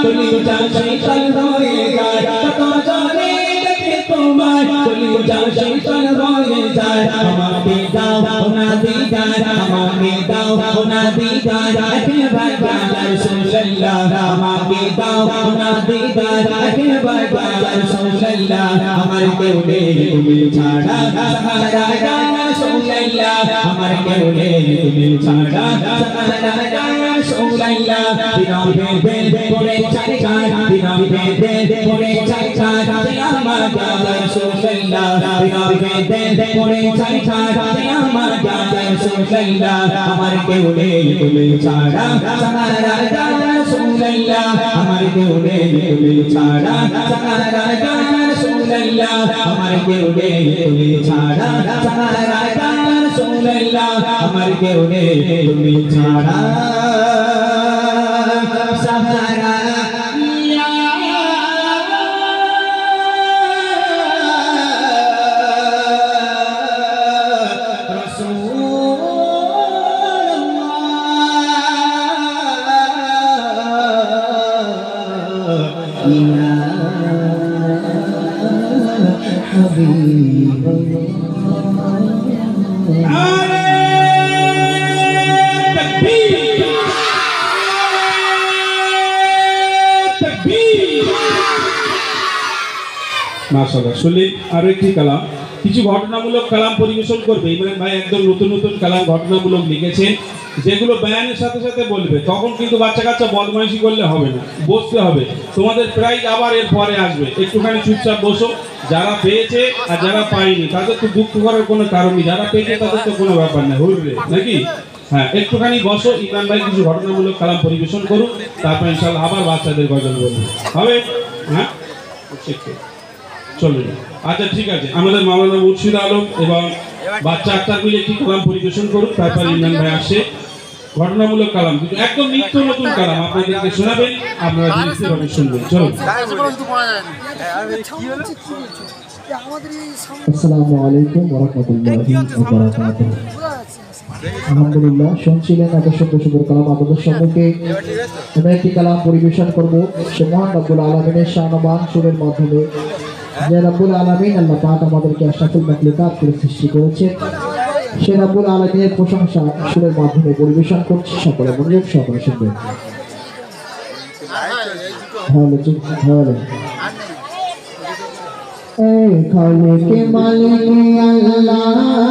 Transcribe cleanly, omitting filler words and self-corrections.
কলিজা শীতল হয়ে যায় কত জনে দেখে তোমায় কলিজা শীতল হয়ে যায় আমাকে দাও না দিদার আমাকে দাও না দিদার একবার ইয়া রাসূলুল্লাহ আমাকে দাও না দিদার একবার ইয়া রাসূলুল্লাহ আমার কেউ নেই তুমি ছাড়া সাহারা ইয়া রাসূলুল্লাহ আমার কেউ নেই তুমি ছাড়া সাহারা ইয়া রাসূলুল্লাহ দিনাম ভেদে করে চাই চাই দিনাম ভেদে করে চাই চাই আমার ইয়া রাসূলুল্লাহ দিনাম ভেদে করে চাই চাই আমার ইয়া রাসূলুল্লাহ আমার কেউ নেই তুমি ছাড়া সাহারা ইয়া রাসূলুল্লাহ আমার কেউ নেই তুমি ছাড়া সাহারা ইয়া রাসূলুল্লাহ আমার কেউ নেই তুমি ছাড়া সাহারা ইয়া রাসূলুল্লাহ আমার কেউ নেই তুমি ছাড়া সাহারা মাশাআল্লাহ শুনলেন আরো একটি কালাম কিছু ঘটনামূলক কালাম পরিবেশন করবে ইমরান ভাই একদম নতুন নতুন কালাম ঘটনামূলক লিখেছেন যেগুলো বয়ানের সাথে সাথে বলবে তখন কিন্তু বাচ্চা কাচ্চা বদমাইশি করলে হবে না বসতে হবে তোমাদের প্রাইজ আবার এর পরে আসবে একটুখানি চুপচাপ বসো যারা পেয়েছে আর যারা পায়নি তাদের তো দুঃখ করার কোনো কারণ নেই যারা পেয়েছে তাদের তো কোনো ব্যাপার না হইবে নাকি হ্যাঁ একটুখানি বসো ইমরান ভাই কিছু ঘটনামূলক কালাম পরিবেশন করুন তারপর ইনশাআল্লাহ আবার বাচ্চাদের গজল বলবো হবে হ্যাঁ চলবে আচ্ছা ঠিক আছে আমাদের মাওলানা মুর্শিদ আলম এবং বাচ্চা আক্তার মিলে একটি কালাম পরিবেশন করুন তারপর ইমরান ভাই আসছে ঘটনামূলক কালাম কিন্তু একদম নিত্য নতুন কালাম আপনাদেরকে শোনাবেন আপনারা জিনিসভাবে শুনবেন চলুন আসসালামু আলাইকুম ওয়া রাহমাতুল্লাহি ওয়া বারাকাতুহু আলহামদুলিল্লাহ শুনছিলেন এত সুন্দর সুন্দর কালাম আপনাদের সম্মুখে আমরা একটি কালাম পরিবেশন করব সে মহান রব্বুল আলামিনের শানবান সুরের মাধ্যমে যে রব্বুল আলামিন আল্লাহ পাক আমাদেরকে আশরাফুল মাখলুকাত করে সৃষ্টি করেছেন সে রব্বুল আলামিনের প্রশংসা সুরের মাধ্যমে পরিবেশন করছি সকলে মনোযোগ সহকারে শুনবেন হ্যালো এ খালিক মালিক আল্লাহ